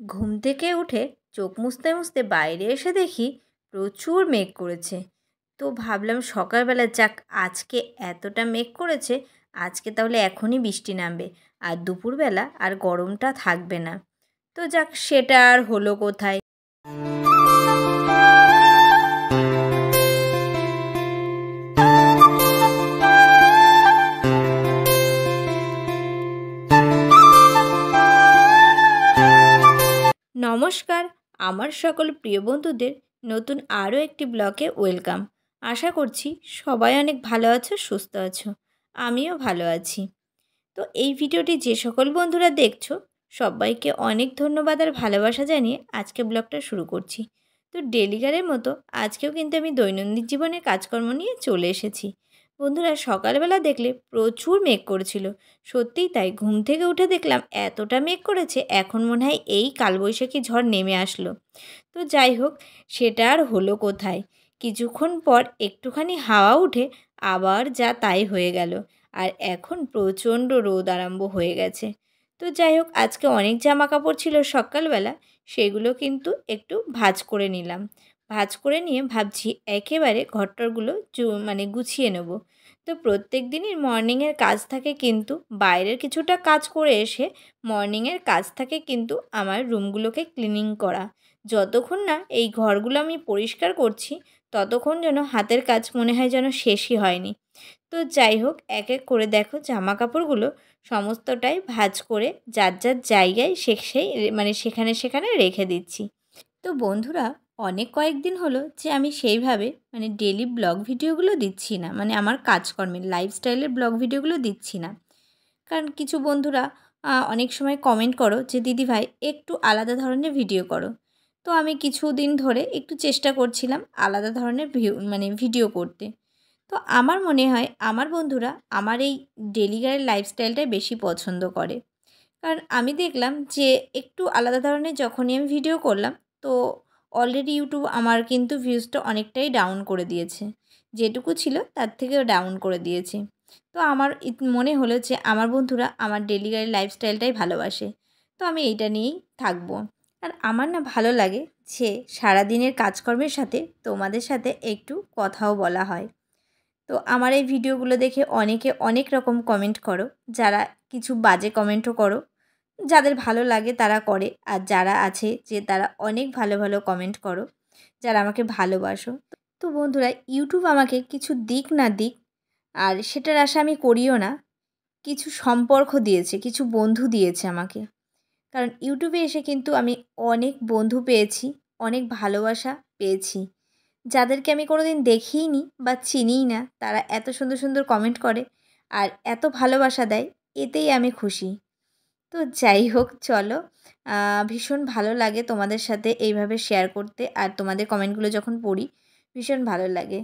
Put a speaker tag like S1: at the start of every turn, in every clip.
S1: ঘুম থেকে উঠে চোখ মুছতে মুছতে বাইরে এসে দেখি প্রচুর মেঘ করেছে। তো ভাবলাম সকালবেলা যাক, আজকে এতটা মেঘ করেছে, আজকে তাহলে এখনই বৃষ্টি নামবে আর দুপুরবেলা আর গরমটা থাকবে না। তো যাক, সেটা আর হলো কোথায়। নমস্কার, আমার সকল প্রিয় বন্ধুদের নতুন আরও একটি ব্লগে ওয়েলকাম। আশা করছি সবাই অনেক ভালো আছো, সুস্থ আছো। আমিও ভালো আছি। তো এই ভিডিওটি যে সকল বন্ধুরা দেখছো সবাইকে অনেক ধন্যবাদ আর ভালোবাসা জানিয়ে আজকে ব্লগটা শুরু করছি। তো ডেলিগারের মতো আজকেও কিন্তু আমি দৈনন্দিন জীবনের কাজকর্ম নিয়ে চলে এসেছি। বন্ধুরা, সকালবেলা দেখলে প্রচুর মেঘ করেছিল। সত্যিই তাই, ঘুম থেকে উঠে দেখলাম এতটা মেঘ করেছে, এখন মনে হয় এই কালবৈশাখী ঝড় নেমে আসলো। তো যাই হোক, সেটা আর হলো কোথায়। কিছুক্ষণ পর একটুখানি হাওয়া উঠে আবার যা তাই হয়ে গেল। আর এখন প্রচণ্ড রোদ আরম্ভ হয়ে গেছে। তো যাই হোক, আজকে অনেক জামা কাপড় ছিল সকালবেলা, সেগুলো কিন্তু একটু ভাঁজ করে নিলাম। ভাঁজ করে নিয়ে ভাবছি একেবারে ঘরটরগুলো মানে গুছিয়ে নেব। তো প্রত্যেক দিনই মর্নিংয়ের কাজ থাকে, কিন্তু বাইরের কিছুটা কাজ করে এসে মর্নিংয়ের কাজ থাকে কিন্তু আমার রুমগুলোকে ক্লিনিং করা। যতক্ষণ না এই ঘরগুলো আমি পরিষ্কার করছি ততক্ষণ যেন হাতের কাজ মনে হয় যেন শেষই হয়নি। তো যাই হোক, এক এক করে দেখো জামা কাপড়গুলো সমস্তটাই ভাঁজ করে যার যার জায়গায় মানে সেখানে সেখানে রেখে দিচ্ছি। তো বন্ধুরা, অনেক কয়েকদিন হলো যে আমি সেইভাবে মানে ডেলি ব্লগ ভিডিওগুলো দিচ্ছি না, মানে আমার কাজকর্মের লাইফস্টাইলের ব্লগ ভিডিওগুলো দিচ্ছি না। কারণ কিছু বন্ধুরা অনেক সময় কমেন্ট করো যে দিদিভাই একটু আলাদা ধরনের ভিডিও করো। তো আমি কিছুদিন ধরে একটু চেষ্টা করছিলাম আলাদা ধরনের মানে ভিডিও করতে। তো আমার মনে হয় আমার বন্ধুরা আমার এই ডেলিগারের লাইফস্টাইলটাই বেশি পছন্দ করে। কারণ আমি দেখলাম যে একটু আলাদা ধরনের যখনই আমি ভিডিও করলাম, তো অলরেডি ইউটিউব আমার কিন্তু ভিউজটা অনেকটাই ডাউন করে দিয়েছে। যেটুকু ছিল তার থেকেও ডাউন করে দিয়েছে। তো আমার মনে হলো যে আমার বন্ধুরা আমার ডেলিগারি লাইফস্টাইলটাই ভালোবাসে। তো আমি এইটা নিয়েই থাকবো। আর আমার না ভালো লাগে যে সারাদিনের কাজকর্মের সাথে তোমাদের সাথে একটু কথাও বলা হয়। তো আমার এই ভিডিওগুলো দেখে অনেকে অনেক রকম কমেন্ট করো। যারা কিছু বাজে কমেন্টও করো, যাদের ভালো লাগে তারা করে। আর যারা আছে যে তারা অনেক ভালো ভালো কমেন্ট করো, যারা আমাকে ভালোবাসো। তো বন্ধুরা, ইউটিউব আমাকে কিছু দিক না দিক, আর সেটার আশা আমি করিও না, কিছু সম্পর্ক দিয়েছে, কিছু বন্ধু দিয়েছে আমাকে। কারণ ইউটিউবে এসে কিন্তু আমি অনেক বন্ধু পেয়েছি, অনেক ভালোবাসা পেয়েছি। যাদেরকে আমি কোনোদিন দেখিইনি বা চিনিই না, তারা এত সুন্দর সুন্দর কমেন্ট করে আর এত ভালোবাসা দেয়, এতেই আমি খুশি। তো যাই হোক, চলো, ভীষণ ভালো লাগে তোমাদের সাথে এইভাবে শেয়ার করতে, আর তোমাদের কমেন্টগুলো যখন পড়ি ভীষণ ভালো লাগে।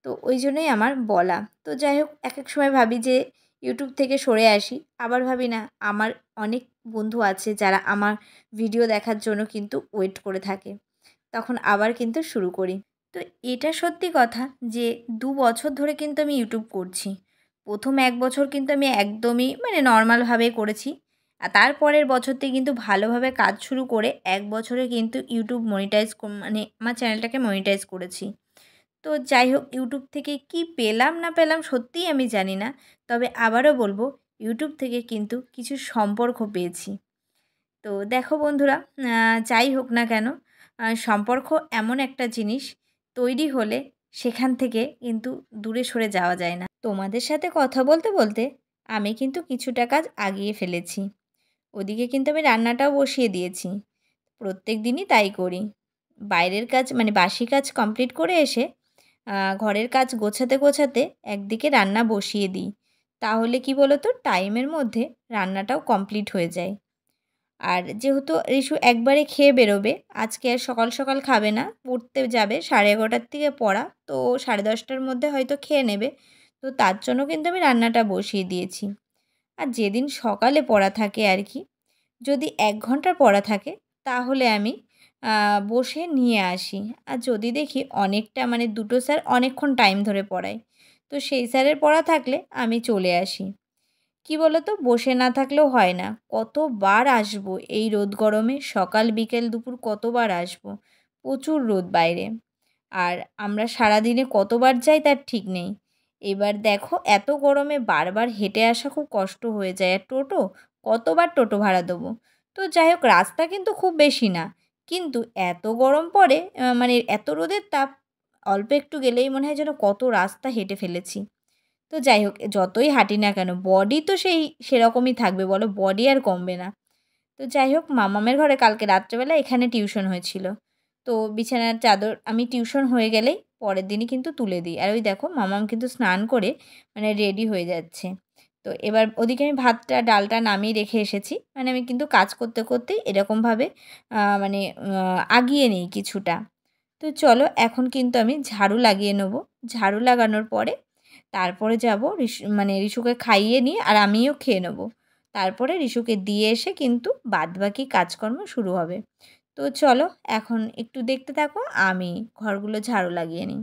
S1: তো ওই জন্যই আমার বলা। তো যাই হোক, এক এক সময় ভাবি যে ইউটিউব থেকে সরে আসি, আবার ভাবি না, আমার অনেক বন্ধু আছে যারা আমার ভিডিও দেখার জন্য কিন্তু ওয়েট করে থাকে, তখন আবার কিন্তু শুরু করি। তো এটা সত্যি কথা যে ২ বছর ধরে কিন্তু আমি ইউটিউব করছি। প্রথম ১ বছর কিন্তু আমি একদমই মানে নর্মালভাবে করেছি। আর তারপরের বছর থেকে কিন্তু ভালোভাবে কাজ শুরু করে ১ বছরে কিন্তু ইউটিউব মনিটাইজ মানে আমার চ্যানেলটাকে মনিটাইজ করেছি। তো যাই হোক, ইউটিউব থেকে কি পেলাম না পেলাম সত্যিই আমি জানি না। তবে আবারও বলব, ইউটিউব থেকে কিন্তু কিছু সম্পর্ক পেয়েছি। তো দেখো বন্ধুরা, যাই হোক না কেন, সম্পর্ক এমন একটা জিনিস, তৈরি হলে সেখান থেকে কিন্তু দূরে সরে যাওয়া যায় না। তোমাদের সাথে কথা বলতে বলতে আমি কিন্তু কিছুটা কাজ আগিয়ে ফেলেছি। ওদিকে কিন্তু আমি রান্নাটাও বসিয়ে দিয়েছি। প্রত্যেক দিনই তাই করি। বাইরের কাজ মানে বাসি কাজ কমপ্লিট করে এসে ঘরের কাজ গোছাতে গোছাতে একদিকে রান্না বসিয়ে দিই। তাহলে কি বলো তো, টাইমের মধ্যে রান্নাটাও কমপ্লিট হয়ে যায়। আর যেহেতু রিশু একবারে খেয়ে বেরোবে, আজকে আর সকাল সকাল খাবে না, পড়তে যাবে 11:30টার থেকে পড়া, তো 10:30টার মধ্যে হয়তো খেয়ে নেবে। তো তার জন্য কিন্তু আমি রান্নাটা বসিয়ে দিয়েছি। আর যেদিন সকালে পড়া থাকে আর কি, যদি ১ ঘন্টার পড়া থাকে তাহলে আমি বসে নিয়ে আসি। আর যদি দেখি অনেকটা মানে দুটো স্যার অনেকক্ষণ টাইম ধরে পড়ায়, তো সেই স্যারের পড়া থাকলে আমি চলে আসি। কি বলো তো, বসে না থাকলেও হয় না। কতবার আসবো এই রোদ গরমে, সকাল বিকেল দুপুর কতবার আসবো। প্রচুর রোদ বাইরে। আর আমরা সারাদিনে কতবার যাই তার ঠিক নেই। এবার দেখো এত গরমে বারবার হেঁটে আসা খুব কষ্ট হয়ে যায়। আর টোটো, কতবার টোটো ভাড়া দেবো? তো যাই হোক, রাস্তা কিন্তু খুব বেশি না। কিন্তু এত গরম পড়ে, মানে এত রোদের তাপ, অল্প একটু গেলেই মনে হয় যেন কত রাস্তা হেঁটে ফেলেছি। তো যাই হোক, যতই হাঁটি না কেন বডি তো সেরকমই থাকবে বলো, বডি আর কমবে না। তো যাই হোক, মামামের ঘরে কালকে রাত্রেবেলা এখানে টিউশন হয়েছিল। তো বিছানার চাদর আমি টিউশন হয়ে গেলেই পরের দিনই কিন্তু তুলে দিই। আর ওই দেখো মামাম কিন্তু স্নান করে মানে রেডি হয়ে যাচ্ছে। তো এবার ওদিকে আমি ভাতটা ডালটা নামিয়ে রেখে এসেছি। মানে আমি কিন্তু কাজ করতে করতেই এরকমভাবে মানে আগিয়ে নিই কিছুটা। তো চলো এখন কিন্তু আমি ঝাড়ু লাগিয়ে নেবো। ঝাড়ু লাগানোর পরে তারপরে যাবো মানে রিশুকে খাইয়ে নিয়ে আর আমিও খেয়ে নেবো। তারপরে রিশুকে দিয়ে এসে কিন্তু বাদবাকি কাজকর্ম শুরু হবে। তো চলো এখন একটু দেখতে থাকো, আমি ঘরগুলো ঝাড়ু লাগিয়ে নিই।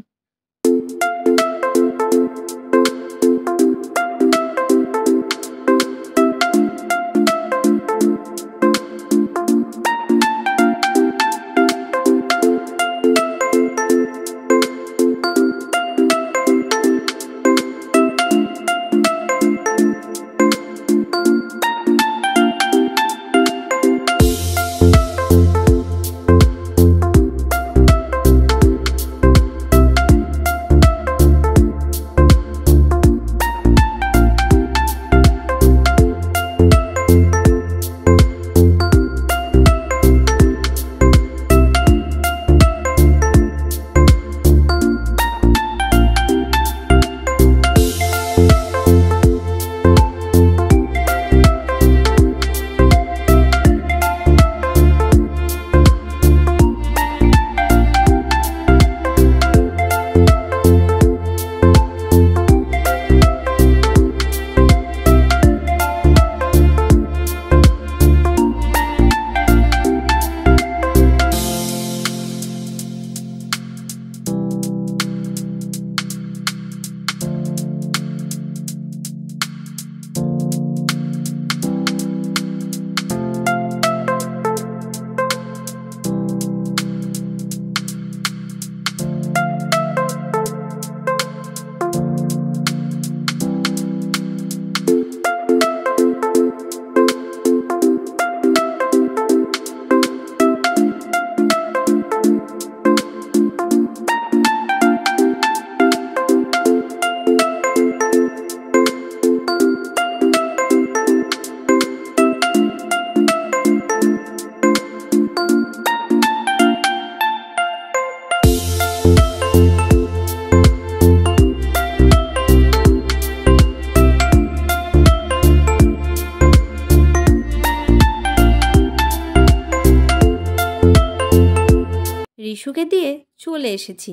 S1: রিশুকে দিয়ে চলে এসেছি।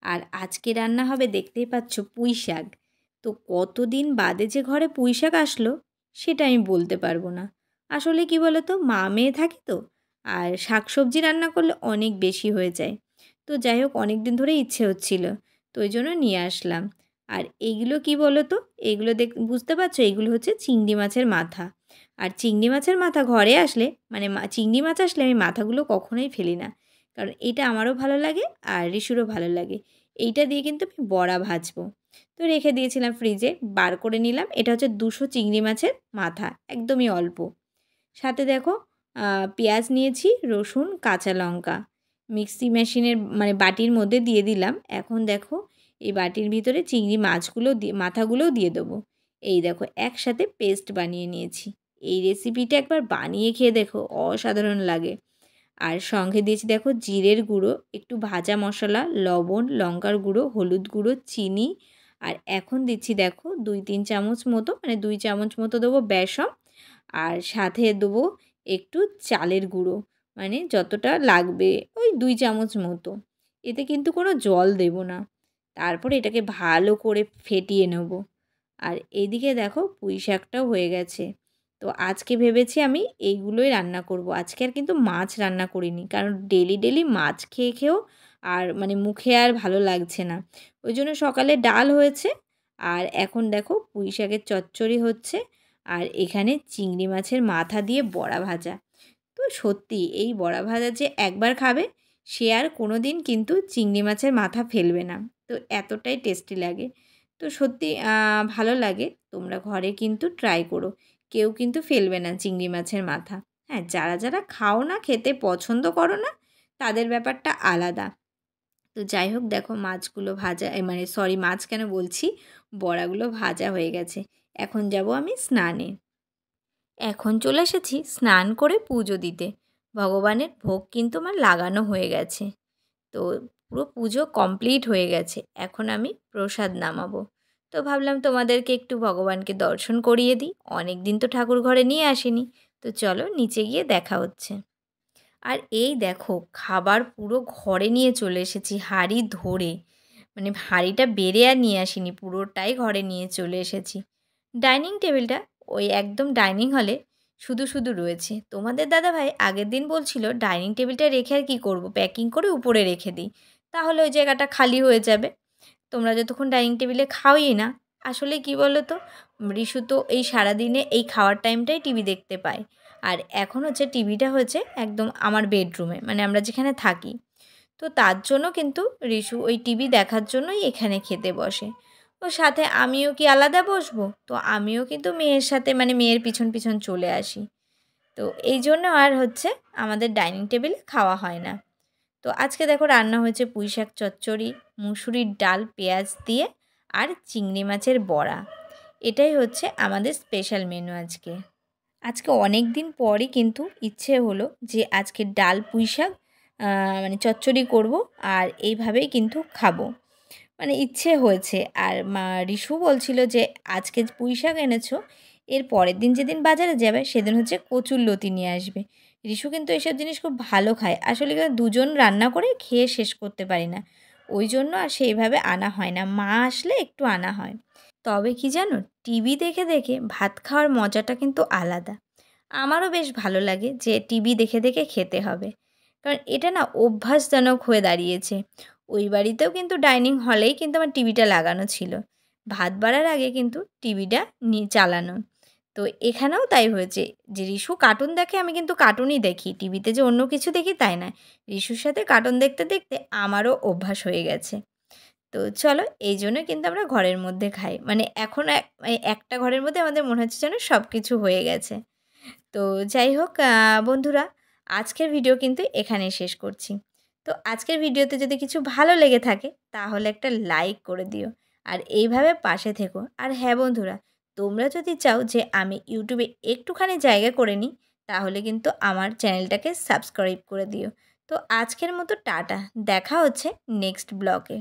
S1: আর আজকে রান্না হবে দেখতেই পাচ্ছ পুঁই শাক। তো কতদিন বাদে যে ঘরে পুঁই শাক আসলো সেটা আমি বলতে পারবো না। আসলে কি বলো তো, মা মেয়ে থাকি তো, আর শাক সবজি রান্না করলে অনেক বেশি হয়ে যায়। তো যাই হোক, অনেক দিন ধরে ইচ্ছে হচ্ছিল, তো ওই জন্য নিয়ে আসলাম। আর এইগুলো কি বলো তো, এইগুলো বুঝতে পারছো, এইগুলো হচ্ছে চিংড়ি মাছের মাথা। আর চিংড়ি মাছের মাথা ঘরে আসলে মানে চিংড়ি মাছ আসলে আমি মাথাগুলো কখনোই ফেলি না, কারণ এটা আমারও ভালো লাগে আর রিশুরও ভালো লাগে। এইটা দিয়ে কিন্তু আমি বড়া ভাজবো। তো রেখে দিয়েছিলাম ফ্রিজে, বার করে নিলাম। এটা হচ্ছে 200 চিংড়ি মাছের মাথা, একদমই অল্প। সাথে দেখো পেঁয়াজ নিয়েছি, রসুন, কাঁচা লঙ্কা মিক্সি মেশিনের মানে বাটির মধ্যে দিয়ে দিলাম। এখন দেখো এই বাটির ভিতরে চিংড়ি মাছগুলো দিয়ে মাথাগুলোও দিয়ে দেবো। এই দেখো একসাথে পেস্ট বানিয়ে নিয়েছি। এই রেসিপিটা একবার বানিয়ে খেয়ে দেখো, অসাধারণ লাগে। আর সঙ্গে দিয়েছি দেখো জিরের গুঁড়ো, একটু ভাজা মশলা, লবণ, লঙ্কার গুঁড়ো, হলুদ গুঁড়ো, চিনি। আর এখন দিচ্ছি দেখো 2-3 চামচ মতো, মানে 2 চামচ মতো দেবো বেসন। আর সাথে দেবো একটু চালের গুঁড়ো, মানে যতটা লাগবে ওই 2 চামচ মতো। এতে কিন্তু কোনো জল দেব না। তারপরে এটাকে ভালো করে ফেটিয়ে নেব। আর এইদিকে দেখো পুঁই শাকটাও হয়ে গেছে। তো আজকে ভেবেছি আমি এইগুলোই রান্না করব। আজকে আর কিন্তু মাছ রান্না করিনি, কারণ ডেলি ডেলি মাছ খেয়ে খেয়েও আর মানে মুখে আর ভালো লাগছে না। ওই জন্য সকালে ডাল হয়েছে, আর এখন দেখো পুঁই শাকের চচ্চড়ি হচ্ছে। আর এখানে চিংড়ি মাছের মাথা দিয়ে বড়া ভাজা। তো সত্যি এই বড়া ভাজা যে একবার খাবে সে আর কোনো দিন কিন্তু চিংড়ি মাছের মাথা ফেলবে না। তো এতটাই টেস্টি লাগে। তো সত্যি ভালো লাগে। তোমরা ঘরে কিন্তু ট্রাই করো। কেউ কিন্তু ফেলবে না চিংড়ি মাছের মাথা। হ্যাঁ, যারা যারা খাও না, খেতে পছন্দ করো না, তাদের ব্যাপারটা আলাদা। তো যাই হোক, দেখো মাছগুলো ভাজা মানে সরি, মাছ কেন বলছি, বড়াগুলো ভাজা হয়ে গেছে। এখন যাব আমি স্নানে। এখন চলে এসেছি স্নান করে পুজো দিতে। ভগবানের ভোগ কিন্তু আমার লাগানো হয়ে গেছে। তো পুরো পুজো কমপ্লিট হয়ে গেছে। এখন আমি প্রসাদ নামাবো। তো ভাবলাম তোমাদেরকে একটু ভগবানকে দর্শন করিয়ে দিই। অনেক দিন তো ঠাকুর ঘরে নিয়ে আসিনি। তো চলো নিচে গিয়ে দেখা হচ্ছে। আর এই দেখো, খাবার পুরো ঘরে নিয়ে চলে এসেছি হাঁড়ি ধরে। মানে হাঁড়িটা বেড়ে আর নিয়ে আসিনি, পুরোটাই ঘরে নিয়ে চলে এসেছি। ডাইনিং টেবিলটা ওই একদম ডাইনিং হলে শুধু শুধু রয়েছে। তোমাদের দাদাভাই আগের দিন বলছিল ডাইনিং টেবিলটা রেখে আর কী করব, প্যাকিং করে উপরে রেখে দিই, তাহলে ওই জায়গাটা খালি হয়ে যাবে। তোমরা যতক্ষণ ডাইনিং টেবিলে খাওয়াই না, আসলে কি বলো তো, রিশু তো এই সারাদিনে এই খাওয়ার টাইমটাই টিভি দেখতে পায়। আর এখন হচ্ছে টিভিটা হয়েছে একদম আমার বেডরুমে, মানে আমরা যেখানে থাকি। তো তার জন্য কিন্তু রিশু ওই টিভি দেখার জন্যই এখানে খেতে বসে। ওর সাথে আমিও কি আলাদা বসবো? তো আমিও কিন্তু মেয়ের সাথে, মানে মেয়ের পিছন পিছন চলে আসি। তো এই জন্য আর হচ্ছে আমাদের ডাইনিং টেবিলে খাওয়া হয় না। তো আজকে দেখো রান্না হয়েছে পুঁইশাক চচ্চড়ি, মুসুরির ডাল পেঁয়াজ দিয়ে, আর চিংড়ি মাছের বড়া। এটাই হচ্ছে আমাদের স্পেশাল মেনু আজকে। আজকে অনেক দিন পরই কিন্তু ইচ্ছে হলো যে আজকে ডাল পুঁইশাক মানে চচ্চড়ি করব, আর এইভাবেই কিন্তু খাবো। মানে ইচ্ছে হয়েছে। আর রিশু বলছিল যে আজকে পুঁইশাক এনেছো, এর পরের দিন যেদিন বাজারে যাবে সেদিন হচ্ছে কচুরলতি নিয়ে আসবে। রিশু কিন্তু এসব জিনিস খুব ভালো খায়। আসলে দুজন রান্না করে খেয়ে শেষ করতে পারি না, ওই জন্য আর সেইভাবে আনা হয় না। মা আসলে একটু আনা হয়। তবে কি জানো, টিভি দেখে দেখে ভাত খাওয়ার মজাটা কিন্তু আলাদা। আমারও বেশ ভালো লাগে যে টিভি দেখে দেখে খেতে হবে, কারণ এটা না অভ্যাসজনক হয়ে দাঁড়িয়েছে। ওই বাড়িতেও কিন্তু ডাইনিং হলেই কিন্তু আমার টিভিটা লাগানো ছিল, ভাত বাড়ার আগে কিন্তু টিভিটা চালানো। তো এখানেও তাই হয়েছে যে রিশু কার্টুন দেখে, আমি কিন্তু কার্টুনই দেখি, টিভিতে যে অন্য কিছু দেখি তাই না। রিশুর সাথে কার্টুন দেখতে দেখতে আমারও অভ্যাস হয়ে গেছে। তো চলো, এই জন্যই কিন্তু আমরা ঘরের মধ্যে খাই। মানে এখন একটা ঘরের মধ্যে আমাদের মনে হচ্ছে যেন সব কিছু হয়ে গেছে। তো যাই হোক বন্ধুরা, আজকের ভিডিও কিন্তু এখানেই শেষ করছি। তো আজকের ভিডিওতে যদি কিছু ভালো লেগে থাকে তাহলে একটা লাইক করে দিও, আর এইভাবে পাশে থেকো। আর হ্যাঁ বন্ধুরা, তোমরা যদি চাও যে আমি ইউটিউবে একটুখানি জায়গা করে নিই, তাহলে কিন্তু আমার চ্যানেলটাকে সাবস্ক্রাইব করে দিও। তো আজকের মতো টাটা, দেখা হচ্ছে নেক্সট ব্লগে।